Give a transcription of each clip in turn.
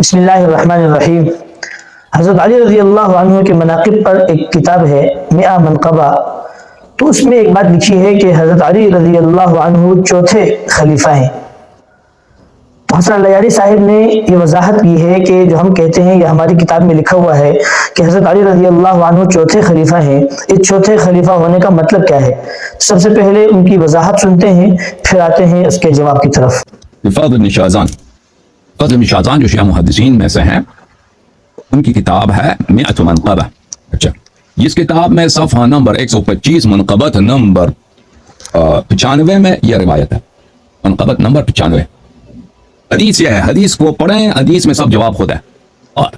بسم اللہ الرحمن الرحیم۔ حضرت علی رضی اللہ عنہ کے مناقب پر ایک کتاب ہے 100 منقبہ، تو اس میں ایک بات لکھی ہے کہ حضرت علی رضی اللہ عنہ چوتھے خلیفہ ہیں۔ تو حسن لیاری صاحب نے یہ وضاحت کی ہے کہ جو ہم کہتے ہیں یا ہماری کتاب میں لکھا ہوا ہے کہ حضرت علی رضی اللہ عنہ چوتھے خلیفہ ہیں، اس چوتھے خلیفہ ہونے کا مطلب کیا ہے؟ سب سے پہلے ان کی وضاحت سنتے ہیں، پھر آتے ہیں اس کے جواب کی طرف۔ فضل بن شازان، فضل بن شازان جو شیعہ محدثین میں سے ہیں، ان کی کتاب ہے 100 منقبہ۔ اچھا، اس کتاب میں صفحہ نمبر 125 منقبت نمبر 95 میں یہ روایت ہے۔ منقبت نمبر 95 حدیث یہ ہے، حدیث کو پڑھیں، حدیث میں سب جواب خود ہے۔ اور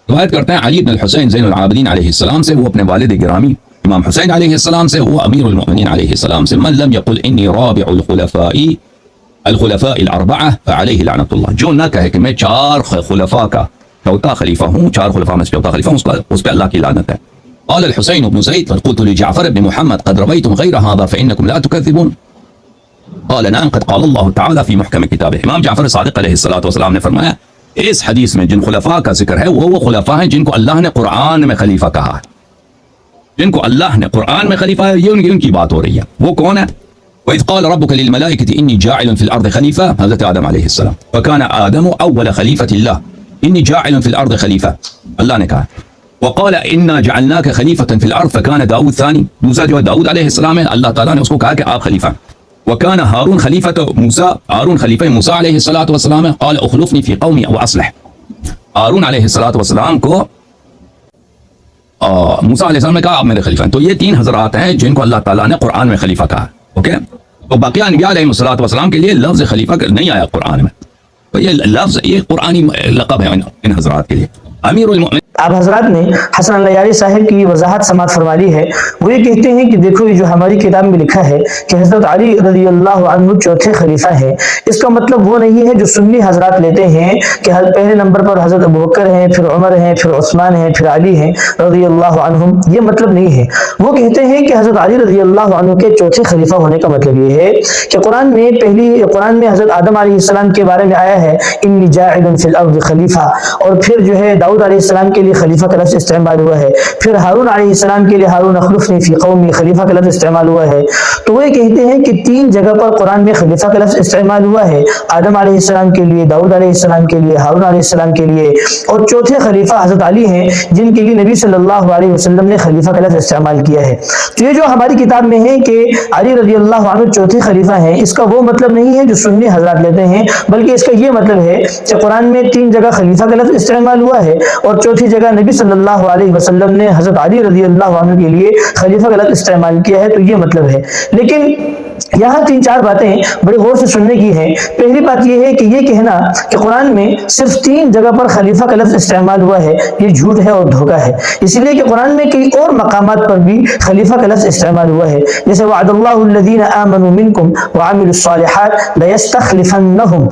روایت کرتے ہیں علی بن الحسین زین العابدین علیہ السلام سے، وہ اپنے والد گرامی امام حسین علیہ السلام سے، وہ امیر المؤمنین علیہ السلام سے، من لم يقل انی رابع الخلفاء الاربعہ فعلیہ لعنت اللہ، جو نہ کہے کہ میں 4 خلفاء کا چوتھا خلیفہ ہوں، 4 خلفاء میں سے چوتھا خلیفہ ہوں، اس پہ اللہ کی لعنت ہے۔ قال الحسین بن زید قلت لجعفر بن محمد قد رویتم غیر هذا فانکم لا تکذبون، قال نعم قد قال اللہ تعالی فی محکم کتابہ۔ امام جعفر صادق علیہ السلام نے فرمایا اس حدیث میں جن خلفاء کا ذکر ہے وہ خلفاء ہیں جن کو اللہ نے قرآن میں خلیفہ کہا ہے، جن کو اللہ نے قرآن میں خلیفہ ہے، یہ ان کی بات ہو رہی ہے۔ وہ کون ہے؟ وَإِذْ قَالَ رَبُّكَ لِلْمَلَائِكَةِ إِنِّي جَاعِلٌ فِي الْأَرْضِ خَلِيفَةً، حضرت آدم علیہ السلام، وَكَانَ آدَمُ أَوَّلَ خَلِيفَةِ اللَّهِ إِنِّي جَاعِلٌ فِي الْأَرْضِ خَلِيفَةً، اللہ نے کہا۔ وَقَالَ إِنَّا جَعَلْنَاكَ خَلِيفَةً فِي الْأَرْضِ فَكَانَ داؤد ثَانِي، دوسرا جو ہے داؤد علیہ السلام ہے، اللہ تعالیٰ نے اس کو کہا کہ آپ خلیفہ۔ وَكَانَ هارون خلیفۃ موسیٰ، ہارون خلیفہ موسیٰ علیہ السلام ہے، قال اخلفنی فی قومی وأصلح، ہارون علیہ السلام کو موسیٰ علیہ السلام نے کہا آپ میرے خلیفہ ہیں۔ تو یہ 3 حضرات ہیں جن کو اللہ تعالیٰ نے قرآن میں خلیفہ کہا۔ اوکے، تو باقی انبیاء علیہ السلام کے لیے لفظ خلیفہ نہیں آیا قرآن میں، تو یہ لفظ یہ قرآنی لقب ہے ان حضرات کے لیے۔ امیر المؤمنین، آپ حضرات نے حسن لیاری صاحب کی وضاحت سماعت فرما لی ہے۔ وہ یہ کہتے ہیں کہ دیکھو یہ جو ہماری کتاب میں لکھا ہے کہ حضرت علی رضی اللہ عنہ چوتھے خلیفہ ہیں، اس کا مطلب وہ نہیں ہے جو سنی حضرات لیتے ہیں کہ پہلے نمبر پر حضرت ابوبکر ہیں، پھر عمر ہیں، پھر عثمان ہیں، پھر علی ہیں رضی اللہ عنہم، یہ مطلب نہیں ہے۔ وہ کہتے ہیں کہ حضرت علی رضی اللہ عنہ کے چوتھے خلیفہ ہونے کا مطلب یہ ہے کہ قرآن میں حضرت آدم علیہ السلام کے بارے میں آیا ہے انی جاعل فی الارض خلیفہ، اور پھر جو ہے داؤد علیہ السلام کے لیے خلیفہ کا لفظ استعمال ہوا ہے، پھر ہارون علیہ السلام کے لیے ہارون اخلفنی فی قومی خلیفہ کا لفظ استعمال ہوا ہے۔ تو وہ کہتے ہیں کہ 3 جگہ پر قرآن میں خلیفہ کا لفظ استعمال ہوا ہے، آدم علیہ السلام کے لیے، داؤد علیہ السلام کے لیے، ہارون علیہ السلام کے لیے، اور چوتھے خلیفہ حضرت علی ہیں جن کے لیے نبی صلی اللہ علیہ وسلم نے خلیفہ کا لفظ استعمال کیا ہے۔ تو یہ جو ہماری کتاب میں ہے کہ علی رضی اللہ عنہ چوتھے خلیفہ ہیں، اس کا وہ مطلب نہیں ہے جو سنی حضرات لیتے ہیں، بلکہ اس کا یہ مطلب ہے کہ قرآن میں 3 جگہ خلیفہ کا لفظ استعمال ہوا ہے اور چوتھی جگہ نبی صلی اللہ علیہ وسلم نے حضرت علی رضی اللہ عنہ کے لیے خلیفہ کا لفظ استعمال کیا ہے، تو یہ مطلب ہے۔ لیکن یہاں 3-4 باتیں بڑے غور سے سننے کی ہیں۔ پہلی بات یہ ہے کہ یہ کہنا کہ قرآن میں صرف 3 جگہ پر خلیفہ کا لفظ استعمال ہوا ہے، یہ جھوٹ ہے اور دھوکہ ہے، اس لیے کہ قرآن میں کئی اور مقامات پر بھی خلیفہ کا لفظ استعمال ہوا ہے، جیسے وعد اللہ الذین آمنوا منکم وعملوا الصالحات لیستخلفنہم،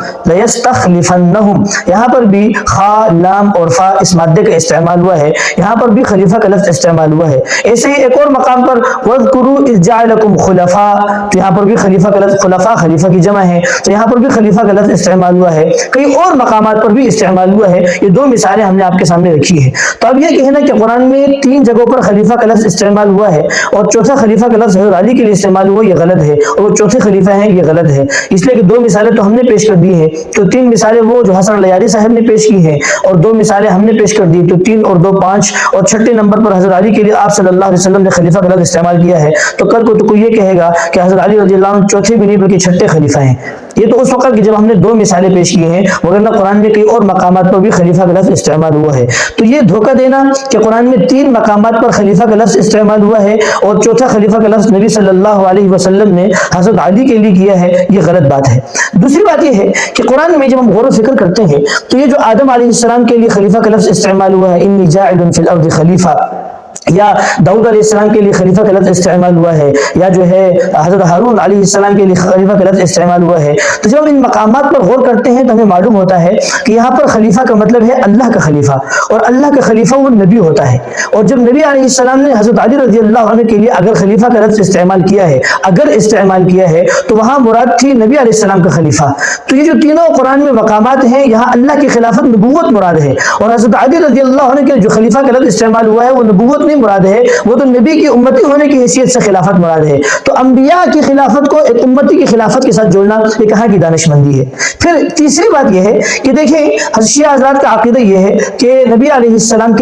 یہاں پر بھی خا، لام اور فا اس مادے کا استعمال ہوا ہے، یہاں پر بھی خلیفہ کا لفظ استعمال ہوا ہے۔ ایسے ہی ایک اور مقام پر وَاذْكُرُوا إِذْ جَعَلَكُمْ خُلَفَاءَ، تو یہاں پر بھی خلیفہ کا لفظ، خلیفہ کی جمع ہے، تو یہاں پر بھی خلیفہ کا لفظ استعمال ہوا ہے، کئی اور مقامات پر بھی استعمال ہوا ہے۔ یہ 2 مثالیں ہم نے آپ کے سامنے رکھی ہیں۔ تو اب یہ کہنا کہ قرآن میں 3 جگہوں پر خلیفہ کا لفظ استعمال ہوا ہے اور چوتھا خلیفہ کا لفظ حضرت علی کے لیے استعمال ہوا، یہ غلط ہے، اور وہ چوتھے خلیفہ ہیں، یہ غلط ہے، اس لیے کہ 2 مثالیں تو ہم نے پیش کر دی ہیں، تو 3 مثالیں وہ جو حسن لیاری صاحب نے پیش کی ہیں اور 2 مثالیں ہم نے پیش کر دی، تو 3 اور 2 5، اور 6ٹھے نمبر پر حضرت علی کے لیے آپ صلی اللہ علیہ وسلم نے خلیفہ کا لفظ استعمال کیا ہے۔ تو کل کو تو کوئی یہ کہے گا کہ حضرت علی رضی اللہ عنہ چوتھے بھی نہیں بلکہ 6ٹھے خلیفہ ہیں، یہ تو اس وقت کی جب ہم نے 2 مثالیں پیش کی ہیں، ورنہ قرآن میں کئی اور مقامات پر بھی خلیفہ کا لفظ استعمال ہوا ہے۔ تو یہ دھوکہ دینا کہ قرآن میں 3 مقامات پر خلیفہ کا لفظ استعمال ہوا ہے اور چوتھا خلیفہ کا لفظ نبی صلی اللہ علیہ وسلم نے حضرت علی کے لیے کیا ہے، یہ غلط بات ہے۔ دوسری بات یہ ہے کہ قرآن میں جب ہم غور و فکر کرتے ہیں تو یہ جو آدم علیہ السلام کے لیے خلیفہ کا لفظ استعمال ہوا ہے انی جاعل فی الارض خلیفہ، یا داؤد علیہ السلام کے لیے خلیفہ کا لفظ استعمال ہوا ہے، یا جو ہے حضرت ہارون علیہ السلام کے لیے خلیفہ کا لفظ استعمال ہوا ہے، تو جب ہم ان مقامات پر غور کرتے ہیں تو ہمیں معلوم ہوتا ہے کہ یہاں پر خلیفہ کا مطلب ہے اللہ کا خلیفہ، اور اللہ کا خلیفہ وہ نبی ہوتا ہے۔ اور جب نبی علیہ السلام نے حضرت علی رضی اللہ عنہ کے لیے اگر خلیفہ کا لفظ استعمال کیا ہے تو وہاں مراد تھی نبی علیہ السلام کا خلیفہ۔ تو یہ جو تینوں قرآن میں مقامات ہیں، یہاں اللہ کی خلافت نبوت مراد ہے، اور حضرت علی رضی اللہ عنہ کے جو خلیفہ کا لفظ استعمال ہوا ہے وہ نبوت نہیں مراد ہے، وہ تو نبی کی امتی ہونے کی حیثیت سے خلافت مراد ہے۔ تو انبیاء کی خلافت کو ایک امتی کی خلافت کے ساتھ جوڑنا یہ کہاں کی دانش مندی ہے۔ پھر تیسری بات یہ ہے کہ دیکھیں شیعہ حضرات کا عقیدہ یہ ہے کہ نبی علیہ السلام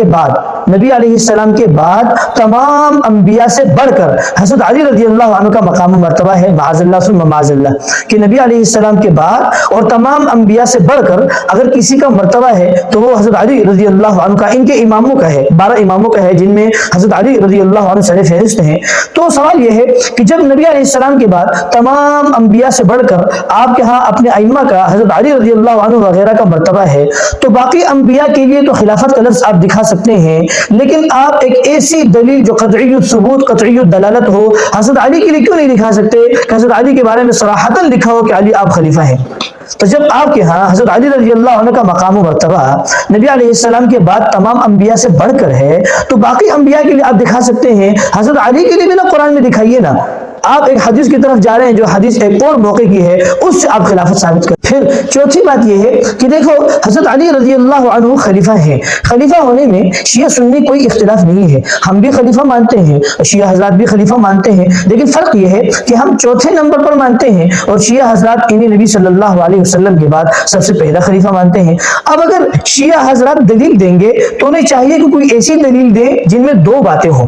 کے بعد تمام انبیاء سے بڑھ کر حضرت علی رضی اللہ عنہ کا مقام و مرتبہ ہے، معاذ اللہ ثم معاذ اللہ، کہ نبی علیہ السلام کے بعد اور تمام انبیاء سے بڑھ کر اگر کسی کا مرتبہ ہے تو وہ حضرت علی رضی اللہ عنہ کا، ان کے اماموں کا ہے، 12 اماموں کا ہے جن میں حضرت علی رضی اللہ عنہ سر فہرست ہیں۔ تو سوال یہ ہے کہ جب نبی علیہ السلام کے بعد تمام انبیاء سے بڑھ کر آپ کے ہاں اپنے ائمہ کا حضرت علی رضی اللہ عنہ وغیرہ کا مرتبہ ہے، تو باقی انبیاء کے لیے تو خلافت کا لفظ آپ دکھا سکتے ہیں، لیکن آپ ایک ایسی دلیل جو قطعی الثبوت قطعی الدلالت ہو حضرت علی کے لیے کیوں نہیں دکھا سکتے کہ حضرت علی کے بارے میں صراحتاً لکھا ہو کہ علی آپ خلیفہ ہیں؟ تو جب آپ کے ہاں حضرت علی رضی اللہ عنہ کا مقام و مرتبہ نبی علیہ السلام کے بعد تمام انبیاء سے بڑھ کر ہے، تو باقی انبیاء کے لیے آپ دکھا سکتے ہیں، حضرت علی کے لیے بھی نا قرآن میں دکھائیے نا۔ آپ ایک حدیث کی طرف جا رہے ہیں جو حدیث ایک اور موقع کی ہے، اس سے آپ خلافت ثابت کریں۔ پھر چوتھی بات یہ ہے کہ دیکھو حضرت علی رضی اللہ عنہ خلیفہ ہیں، خلیفہ ہونے میں شیعہ سنی کوئی اختلاف نہیں ہے، ہم بھی خلیفہ مانتے ہیں، شیعہ حضرات بھی خلیفہ مانتے ہیں، لیکن فرق یہ ہے کہ ہم چوتھے نمبر پر مانتے ہیں اور شیعہ حضرات انہیں نبی صلی اللہ علیہ وسلم کے بعد سب سے پہلا خلیفہ مانتے ہیں۔ اب اگر شیعہ حضرات دلیل دیں گے تو انہیں چاہیے کہ کوئی ایسی دلیل دیں جن میں دو باتیں ہوں،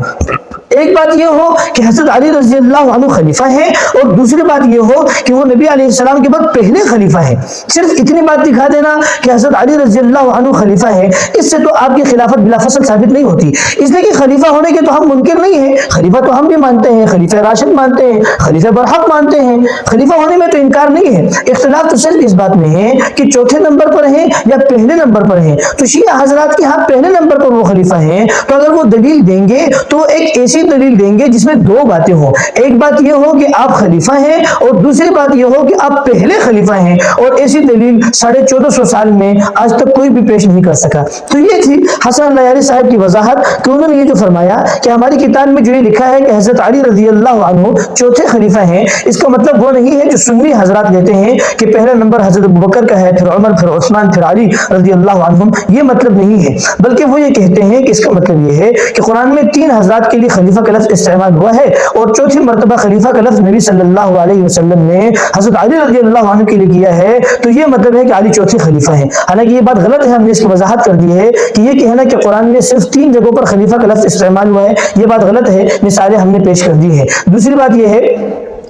ایک بات یہ ہو کہ حضرت علی رضی اللہ عنہ خلیفہ ہیں، اور دوسری بات یہ ہو کہ وہ نبی علیہ السلام کے بعد پہلے خلیفہ ہیں۔ صرف اتنی بات دکھا دینا کہ حضرت علی رضی اللہ عنہ خلیفہ ہے، اس سے تو آپ کی خلافت بلا فصل ثابت نہیں ہوتی، اس لیے کہ خلیفہ ہونے کے تو ہم منکر نہیں ہیں، خلیفہ تو ہم بھی مانتے ہیں، خلیفہ راشد مانتے ہیں، خلیفہ برحق مانتے ہیں، خلیفہ ہونے میں تو انکار نہیں ہے۔ اختلاف تو صرف اس بات میں ہے کہ چوتھے نمبر پر ہیں یا پہلے نمبر پر ہیں۔ تو شیعہ حضرات کے ہاں پہلے نمبر پر وہ خلیفہ ہیں، تو اگر وہ دلیل دیں گے تو ایک ایسی دلیل دیں گے جس میں دو باتیں ہوں، ایک بات یہ ہو کہ آپ خلیفہ ہیں اور دوسری بات یہ ہو کہ آپ پہلے خلیفہ ہیں، اور ایسی دلیل 1450 سال میں آج تک کوئی بھی پیش نہیں کر سکا۔ تو یہ تھی حسن اللیاری صاحب کی وضاحت کہ انہوں نے یہ جو فرمایا کہ ہماری کتاب میں جو یہ لکھا ہے کہ حضرت علی رضی اللہ عنہ چوتھے خلیفہ ہیں، اس کا مطلب وہ نہیں ہے جو سنی حضرات لیتے ہیں کہ پہلا نمبر حضرت ابوبکر کا ہے، پھر عمر، پھر عثمان، پھر علی رضی اللہ عنہم، یہ مطلب نہیں ہے، بلکہ وہ یہ کہتے ہیں کہ اس کا مطلب یہ ہے کہ قرآن میں 3 حضرات کے لیے خلیفہ کا لفظ استعمال ہوا ہے، اور چوتھی مرتبہ خلیفہ کا لفظ نبی صلی اللہ علیہ وسلم نے حضرت علی رضی اللہ عنہ کے لیے کیا ہے، تو یہ مطلب ہے کہ علی چوتھے خلیفہ ہیں۔ حالانکہ یہ بات غلط ہے، ہم نے اس کی وضاحت کر دی ہے کہ یہ کہنا کہ قرآن میں صرف 3 جگہوں پر خلیفہ کا لفظ استعمال ہوا ہے، یہ بات غلط ہے، مثالیں ہم نے پیش کر دی ہیں۔ دوسری بات یہ ہے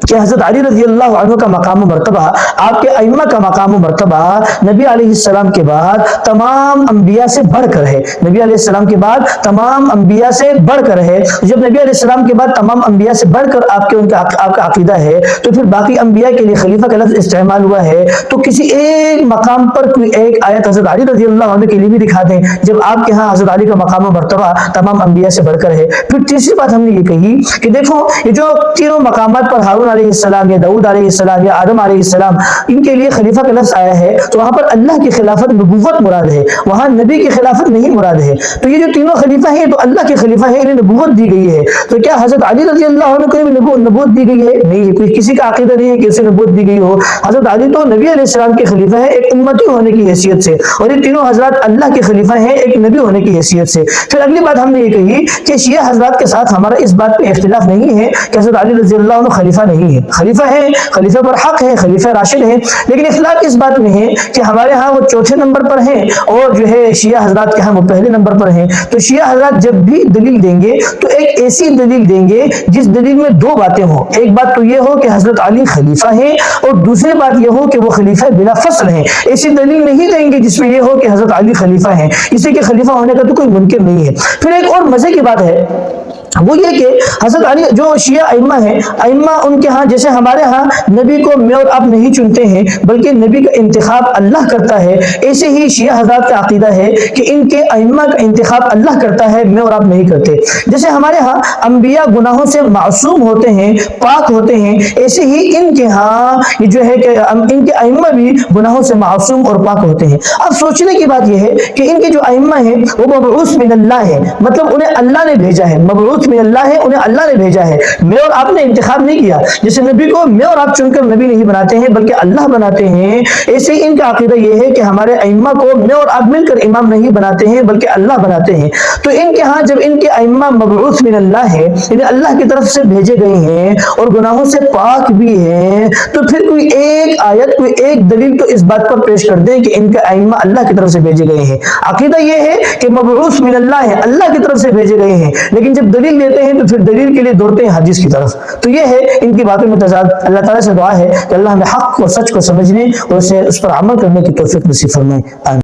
کہ حضرت علی رضی اللہ عنہ کا مقام و مرتبہ، آپ کے ائمہ کا مقام و مرتبہ نبی علیہ السلام کے بعد تمام انبیاء سے بڑھ کر ہے، نبی علیہ السلام کے بعد تمام انبیاء سے بڑھ کر ہے۔ جب نبی علیہ السلام کے بعد تمام انبیاء سے بڑھ کر آپ کا عقیدہ ہے، تو پھر باقی انبیاء کے لیے خلیفہ کا لفظ استعمال ہوا ہے، تو کسی ایک مقام پر کوئی ایک آیت حضرت علی رضی اللہ عنہ کے لیے بھی دکھا دیں جب آپ کے ہاں حضرت علی کا مقام و مرتبہ تمام انبیاء سے بڑھ کر ہے۔ پھر تیسری بات ہم نے یہ کہی کہ دیکھو یہ جو تینوں مقامات پر ہارون علیہ السلام یا داؤد علیہ السلام یا آدم علیہ السلام ان کے لیے خلیفہ کا لفظ آیا ہے، تو وہاں پر اللہ کی خلافت نبوت مراد ہے، وہاں نبی کی خلافت نہیں مراد ہے۔ تو یہ جو تینوں خلیفہ ہیں تو اللہ کے خلیفہ ہیں، انہیں نبوت دی گئی ہے، تو کیا حضرت علی رضی اللہ عنہ کو بھی نبوت دی گئی ہے؟ نہیں، کوئی کسی کا عقیدہ نہیں ہے کہ اسے نبوت دی گئی ہو۔ حضرت علی تو نبی علیہ السلام کے خلیفہ ہیں ایک امتی ہونے کی حیثیت سے، اور یہ تینوں حضرات اللہ کے خلیفہ ہیں ایک نبی ہونے کی حیثیت سے۔ پھر اگلی بات ہم نے یہ کہی کہ شیعہ حضرات کے ساتھ ہمارا اس بات پہ اختلاف نہیں ہے کہ حضرت علی رضی اللہ عنہ خلیفہ نہیں ہے، خلیفہ ہے، خلیفہ برحق ہے، خلیفہ راشد ہے، لیکن اختلاف اس بات میں ہے کہ ہمارے ہاں وہ چوتھے نمبر پر ہیں اور جو ہے شیعہ حضرات کے ہاں وہ پہلے نمبر پر ہیں۔ تو شیعہ حضرات جب بھی دلیل دیں گے تو ایک ایسی دلیل دیں گے جس دلیل میں دو باتیں ہوں، ایک بات تو یہ ہو کہ حضرت علی خلیفہ ہیں، اور دوسری بات یہ ہو کہ وہ خلیفہ بلا فصل ہیں۔ ایسی دلیل نہیں دیں گے جس میں یہ ہو کہ حضرت علی خلیفہ ہیں، اس لیے کہ خلیفہ ہونے کا تو کوئی ممکن نہیں ہے۔ پھر ایک اور مزے کی بات ہے وہ یہ کہ حضرت علی جو شیعہ ائمہ ہیں، ائمہ ان کے ہاں جیسے ہمارے ہاں نبی کو میں اور آپ نہیں چنتے ہیں بلکہ نبی کا انتخاب اللہ کرتا ہے، ایسے ہی شیعہ حضرات کا عقیدہ ہے کہ ان کے ائمہ کا انتخاب اللہ کرتا ہے، میں اور آپ نہیں کرتے۔ جیسے ہمارے ہاں انبیاء گناہوں سے معصوم ہوتے ہیں، پاک ہوتے ہیں، ایسے ہی ان کے ہاں یہ جو ہے کہ ان کے ائمہ بھی گناہوں سے معصوم اور پاک ہوتے ہیں۔ اب سوچنے کی بات یہ ہے کہ ان کے جو ائمہ ہیں وہ مبعوث من اللہ ہے، مطلب انہیں اللہ نے بھیجا ہے، مبعوث من اللہ ہے، انہیں اللہ نے بھیجا ہے، میں اور آپ نے انتخاب نہیں کیا۔ جیسے نبی کو میں اور آپ چن کر نبی نہیں بناتے ہیں بلکہ اللہ بناتے ہیں، ایسے ہی ان کا عقیدہ یہ ہے کہ ہمارے ائمہ کو میں اور آپ مل کر امام نہیں بناتے ہیں بلکہ اللہ بناتے ہیں۔ تو ان کے ہاں جب ان کے ائمہ مبعوث من اللہ ہے، یعنی اللہ کی طرف سے بھیجے گئے ہیں اور گناہوں سے پاک بھی ہیں، تو پھر کوئی ایک آیت، کوئی ایک دلیل تو اس بات پر پیش کر دیں کہ ان کے ائمہ اللہ کی طرف سے بھیجے گئے ہیں۔ عقیدہ یہ ہے کہ مبعوث من اللہ ہے، اللہ کی طرف سے بھیجے گئے ہیں، لیکن جب دلیل دیتے ہیں تو پھر دلیل کے لیے دوڑتے ہیں حدیث کی طرف۔ تو یہ ہے ان کی باتوں میں تضاد۔ اللہ تعالیٰ سے دعا ہے کہ اللہ ہمیں حق اور سچ کو سمجھنے اور اس پر عمل کرنے کی توفیق نصیب فرمائے۔ آمین۔